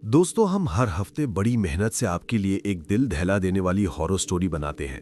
दोस्तों, हम हर हफ्ते बड़ी मेहनत से आपके लिए एक दिल दहला देने वाली हॉरर स्टोरी बनाते हैं।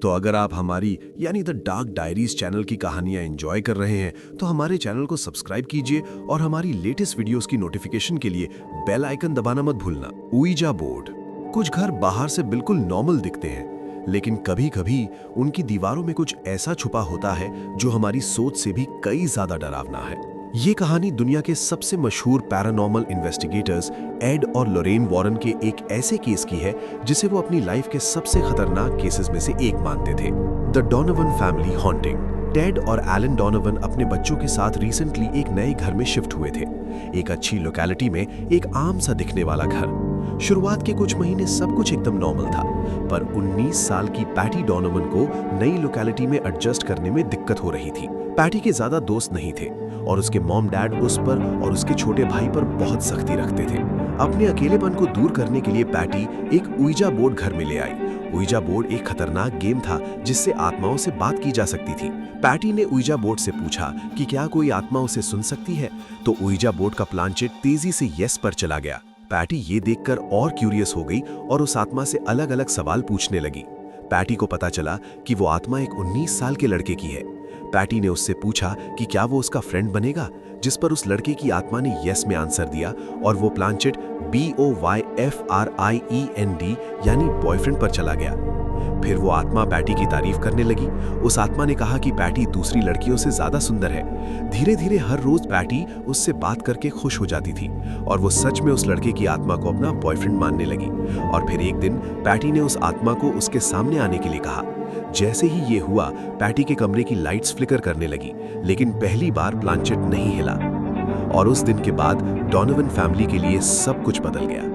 तो अगर आप हमारी यानी द डार्क डायरीज चैनल की कहानियां एंजॉय कर रहे हैं तो हमारे चैनल को सब्सक्राइब कीजिए और हमारी लेटेस्ट वीडियोस की नोटिफिकेशन के लिए बेल आइकन दबाना मत भूलना। Ouija board. कुछ घर बाहर से बिल्कुल नॉर्मल दिखते हैं, लेकिन कभी-कभी उनकी दीवारों में कुछ ऐसा छुपा होता है जो हमारी सोच से भी कई ज्यादा डरावना है। ये कहानी दुनिया के सबसे मशहूर पैरानॉर्मल इन्वेस्टिगेटर्स एड और लोरेन वॉरेन के एक ऐसे केस की है जिसे वो अपनी लाइफ के सबसे खतरनाक केसेस में से एक मानते थे, the Donovan family haunting. Ted और एलन डोनोवन अपने बच्चों के साथ रिसेंटली एक नए घर में शिफ्ट हुए थे, एक अच्छी लोकेलिटी में, एक आम सा दिखने वाला घर। शुरुआत के कुछ महीने सब कुछ एकदम नॉर्मल था, पर 19 साल की पैटी डोनोवन को नई लोकेलिटी में एडजस्ट करने में दिक्कत हो रही थी। पैटी के ज्यादा दोस्त नहीं थे और उसके मॉम डैड उस पर और उसके छोटे भाई पर बहुत सख्ती रखते थे। अपने अकेलेपन को दूर करने के लिए पैटी एक उइजा बोर्ड घर में ले आई। उइजा बोर्ड एक खतरनाक गेम था जिससे आत्माओं से बात की जा सकती थी। पैटी ने उइजा बोर्ड से पूछा कि क्या कोई आत्मा उसे सुन सकती है, तो उइजा बोर्ड का प्लानचेट तेजी से यस पर चला गया। पैटी ये देखकर और क्यूरियस हो गई और उस आत्मा से अलग अलग सवाल पूछने लगी। पैटी को पता चला कि वो आत्मा एक 19 साल के लड़के की है। पैटी ने उससे पूछा कि क्या वो उसका फ्रेंड बनेगा, जिस पर उस लड़के की आत्मा ने यस में आंसर दिया और वो प्लानचेट BOYFRIEND यानी बॉयफ्रेंड पर चला गया। फिर वो आत्मा पैटी की तारीफ करने लगी। उस आत्मा ने कहा कि पैटी दूसरी लड़कियों से ज्यादा सुंदर है। धीरे धीरे हर रोज पैटी उससे बात करके खुश हो जाती थी और वो सच में उस लड़के की आत्मा को अपना बॉयफ्रेंड मानने लगी। और फिर एक दिन पैटी ने उस आत्मा को उसके सामने आने के लिए कहा। जैसे ही ये हुआ, पैटी के कमरे की लाइट्स फ्लिकर करने लगी, लेकिन पहली बार प्लानचेट नहीं हिला। और उस दिन के बाद डोनोवन फैमिली के लिए सब कुछ बदल गया।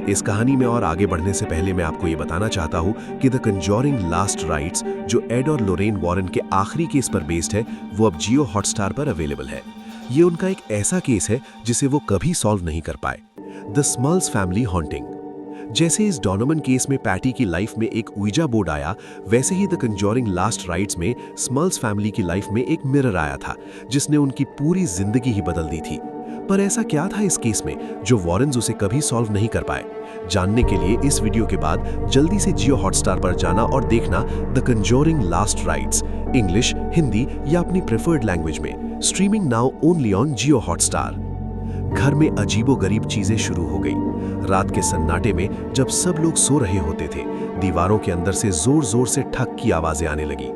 इस कहानी में और आगे बढ़ने से पहले मैं आपको ये बताना चाहता हूँ कि द कंजोरिंग लास्ट राइट्स, जो एड और लोरेन वॉरेन के आखिरी केस पर बेस्ड है, वो अब जियो हॉटस्टार पर अवेलेबल है। ये उनका एक ऐसा केस है जिसे वो कभी सॉल्व नहीं कर पाए, द स्मल्स फैमिली हॉन्टिंग। जैसे इस डोनोवन केस में पैटी की लाइफ में एक उइजा बोर्ड आया, वैसे ही द कंजोरिंग लास्ट राइट्स में स्मल्स फैमिली की लाइफ में एक मिरर आया था जिसने उनकी पूरी जिंदगी ही बदल दी थी। पर ऐसा क्या था इस केस में जो वॉरेन्स उसे कभी सॉल्व नहीं कर पाए? जानने के लिए इस वीडियो के बाद जल्दी से जियो हॉटस्टार पर जाना और देखना the conjuring last rites, English, Hindi या अपनी प्रेफर्ड लैंग्वेज में। Streaming now only on Jio Hotstar. घर में अजीबोगरीब चीजें शुरू हो गई। रात के सन्नाटे में जब सब लोग सो रहे होते थे, दीवारों के अंदर से जोर जोर से ठक की आवाजें आने लगी।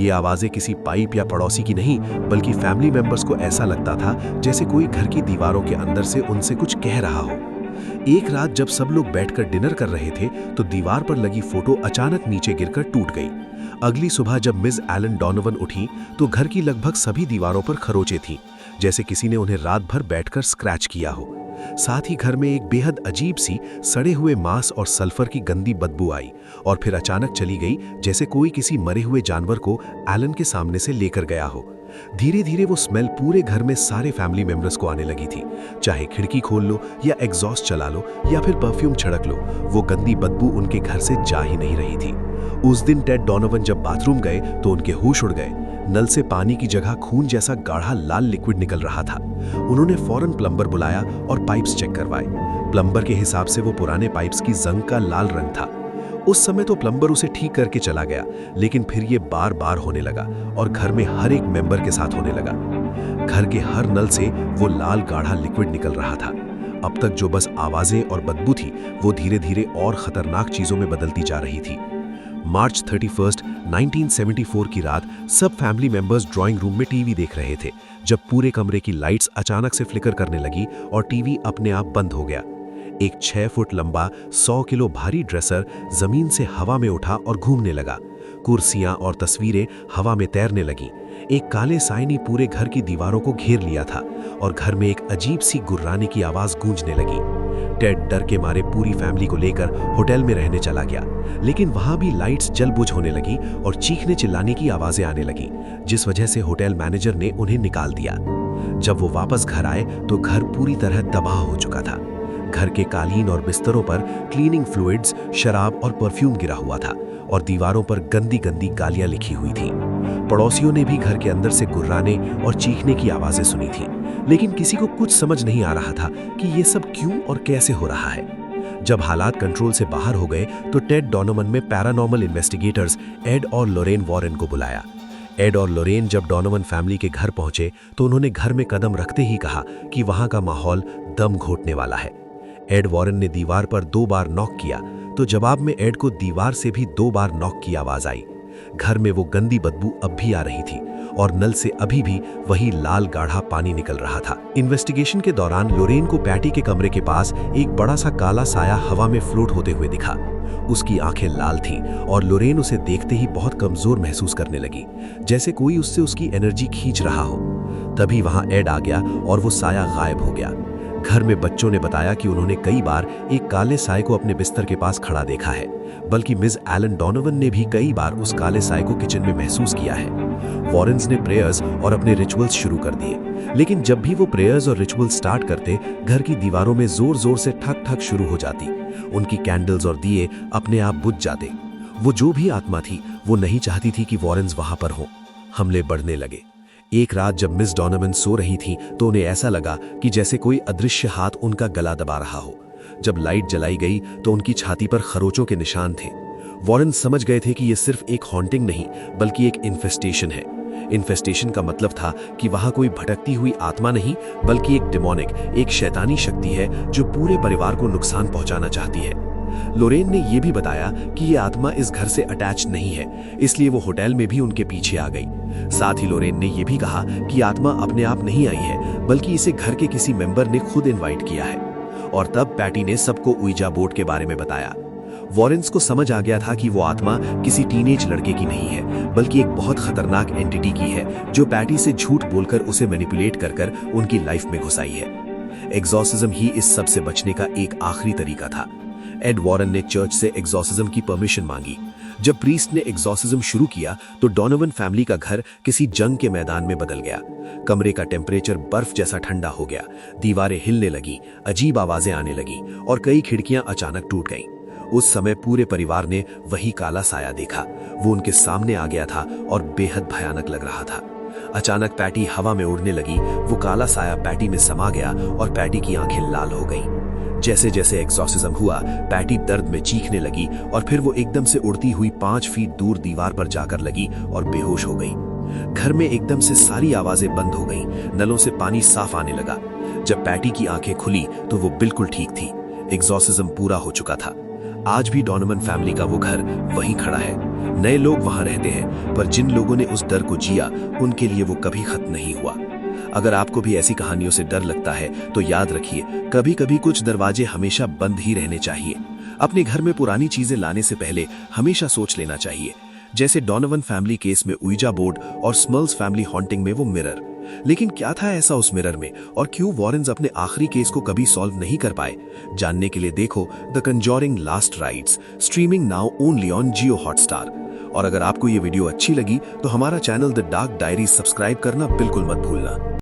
ये आवाजें किसी पाइप या पड़ोसी की नहीं, बल्कि फैमिली मेंबर्स को ऐसा लगता था जैसे कोई घर की दीवारों के अंदर से उनसे कुछ कह रहा हो। एक रात जब सब लोग बैठकर डिनर कर रहे थे तो दीवार पर लगी फोटो अचानक नीचे गिरकर टूट गई। अगली सुबह जब मिस एलन डोनोवन उठी तो घर की लगभग सभी दीवारों पर खरोंचें थीं, जैसे किसी ने उन्हें रात भर बैठकर स्क्रैच किया हो। साथ ही घर में एक बेहद अजीब सी सड़े हुए मांस और सल्फर की गंदी बदबू आई और फिर अचानक चली गई, जैसे कोई किसी मरे हुए जानवर को एलन के सामने से लेकर गया हो। धीरे धीरे वो स्मेल पूरे घर में सारे फैमिली मेंबर्स को आने लगी थी। चाहे खिड़की खोल लो या एग्जॉस्ट चला लो या फिर परफ्यूम छिड़क लो, वो गंदी बदबू उनके घर से जा ही नहीं रही थी। उस दिन टेड डोनोवन जब बाथरूम गए तो उनके होश उड़ गए। नल से पानी की जगह खून जैसा गाढ़ा लाल लिक्विड निकल रहा था। उन्होंने फौरन प्लम्बर बुलाया और पाइप्स चेक करवाए। प्लम्बर के हिसाब से वो पुराने पाइप्स की जंग का लाल रंग था। उस समय तो प्लम्बर उसे ठीक करके चला गया, लेकिन फिर ये बार बार होने लगा और घर में हर एक मेंबर के साथ होने लगा। घर के हर नल से वो लाल गाढ़ा लिक्विड निकल रहा था। अब तक जो बस आवाजें और बदबू थी, वो धीरे धीरे और खतरनाक चीजों में बदलती जा रही थी। मार्च 31, 1974 की रात सब फैमिली मेंबर्स ड्राइंग रूम में टीवी देख रहे थे जब पूरे कमरे की लाइट्स अचानक से फ्लिकर करने लगी और टीवी अपने आप बंद हो गया। एक 6 फुट लंबा 100 किलो भारी ड्रेसर जमीन से हवा में उठा और घूमने लगा। कुर्सियां और तस्वीरें हवा में तैरने लगी। एक काले साए ने पूरे घर की दीवारों को घेर लिया था और घर में एक अजीब सी गुर्राने की आवाज गूंजने लगी। टेड डर के मारे पूरी फैमिली को लेकर होटल में रहने चला गया, लेकिन वहां भी लाइट्स जल-बुझ होने लगी और चीखने चिल्लाने की आवाजें आने लगी, जिस वजह से होटल मैनेजर ने उन्हें निकाल दिया। जब वो वापस घर आए तो घर पूरी तरह तबाह हो चुका था। घर के कालीन और बिस्तरों पर क्लीनिंग फ्लूइड्स, शराब और परफ्यूम गिरा हुआ था और दीवारों पर गंदी गंदी गालियां लिखी हुई थी। पड़ोसियों ने भी घर के अंदर से गुर्राने और चीखने की आवाजें सुनी थी। लेकिन किसी को कुछ समझ नहीं आ रहा था कि ये सब क्यों और कैसे हो रहा है। जब हालात कंट्रोल से बाहर हो गए तो टेड डॉनोवन में पैरानॉर्मल इन्वेस्टिगेटर्स एड और लोरेन वॉरेन को बुलाया। एड और लोरेन जब डॉनोवन फैमिली के घर पहुंचे तो उन्होंने घर में कदम रखते ही कहा कि वहां का माहौल दम घोटने वाला है। एड वॉरेन ने दीवार पर 2 बार नॉक किया तो जवाब में एड को दीवार से भी 2 बार नॉक की आवाज आई। घर में वो गंदी बदबू अब भी आ रही थी और नल से अभी भी वही लाल गाढ़ा पानी निकल रहा था। इन्वेस्टिगेशन के दौरान लोरेन को पैटी के कमरे के पास एक बड़ा सा काला साया हवा में फ्लोट होते हुए दिखा। उसकी आंखें लाल थीं और लोरेन उसे देखते ही बहुत कमजोर महसूस करने लगी, जैसे कोई उससे उसकी एनर्जी खींच रहा हो। तभी वहां एड आ गया और वो साया गायब हो गया। घर में बच्चों ने बताया कि उन्होंने कई बार एक काले साए को अपने बिस्तर के पास खड़ा देखा है, बल्कि मिस एलन डॉनोवन ने भी कई बार उस काले साए को किचन में महसूस किया है। वॉरेन्स ने प्रेयर्स और अपने रिचुअल्स शुरू कर दिए, लेकिन जब भी वो प्रेयर्स और रिचुअल स्टार्ट करते, घर की दीवारों में जोर जोर से ठक ठक शुरू हो जाती। उनकी कैंडल्स और दिए अपने आप बुझ जाते। वो जो भी आत्मा थी वो नहीं चाहती थी कि वॉरेन्स वहां पर हो। हमले बढ़ने लगे। एक रात जब मिस डॉनोवन सो रही थी तो उन्हें ऐसा लगा कि जैसे कोई अदृश्य हाथ उनका गला दबा रहा हो। जब लाइट जलाई गई तो उनकी छाती पर खरोचों के निशान थे। वॉरेन समझ गए थे कि यह सिर्फ एक हॉन्टिंग नहीं बल्कि एक इन्फेस्टेशन है। इन्फेस्टेशन का मतलब था कि वहां कोई भटकती हुई आत्मा नहीं बल्कि एक डिमोनिक, एक शैतानी शक्ति है जो पूरे परिवार को नुकसान पहुंचाना चाहती है। लोरेन ने यह भी बताया कि यह आत्मा इस घर से अटैच नहीं है, इसलिए वो होटल में भी उनके पीछे आ गई। साथ ही लोरेन ने यह भी कहा कि आत्मा अपने आप नहीं आई है, बल्कि इसे घर के किसी मेंबर ने खुद इनवाइट किया है। और तब पैटी ने सबको उइजा बोर्ड के बारे में बताया। वॉरेन्स को समझ आ गया था कि वो आत्मा किसी टीनेज लड़के की नहीं है, बल्कि एक बहुत खतरनाक एंटिटी की है जो पैटी से झूठ बोलकर उसे मैनिपुलेट कर उनकी लाइफ में घुस आई है। एग्जॉर्सिज्म ही इस सब से बचने का एक आखिरी तरीका था। एड वॉरेन ने चर्च से एग्जॉर्सिज्म की परमिशन मांगी। जब प्रीस्ट ने एग्जॉर्सिज्म शुरू किया तो डॉनोवन फैमिली का घर किसी जंग के मैदान में बदल गया। कमरे का टेम्परेचर बर्फ जैसा ठंडा हो गया, दीवारें हिलने लगी, अजीब आवाजें आने लगी और कई खिड़कियां अचानक टूट गईं। उस समय पूरे परिवार ने वही काला साया देखा। वो उनके सामने आ गया था और बेहद भयानक लग रहा था। अचानक पैटी हवा में उड़ने लगी। वो काला साया पैटी में समा गया और पैटी की आंखें लाल हो गईं। जैसे जैसे एग्जॉर्सिज्म हुआ, पैटी दर्द में चीखने लगी और फिर वो एकदम से उड़ती हुई 5 फीट दूर दीवार पर जाकर लगी और बेहोश हो गई। घर में एकदम से सारी आवाजें बंद हो गईं। नलों से पानी साफ आने लगा। जब पैटी की आंखें खुली तो वो बिल्कुल ठीक थी। एग्जॉर्सिज्म पूरा हो चुका था। आज भी डॉनोवन फैमिली का वो घर वहीं खड़ा है। नए लोग वहां रहते हैं, पर जिन लोगों ने उस डर को जिया उनके लिए वो कभी खत्म नहीं हुआ। अगर आपको भी ऐसी कहानियों से डर लगता है तो याद रखिए, कभी कभी कुछ दरवाजे हमेशा बंद ही रहने चाहिए। अपने घर में पुरानी चीजें लाने से पहले हमेशा सोच लेना चाहिए, जैसे डॉनोवन फैमिली केस में उइजा बोर्ड और स्मल्स फैमिली हॉन्टिंग में वो मिरर। लेकिन क्या था ऐसा उस मिरर में, और क्यों वॉरेन्स अपने आखिरी केस को कभी सॉल्व नहीं कर पाए? जानने के लिए देखो the conjuring last rites, streaming now only on Jio Hotstar. और अगर आपको ये वीडियो अच्छी लगी तो हमारा channel the dark diaries subscribe करना बिल्कुल मत भूलना।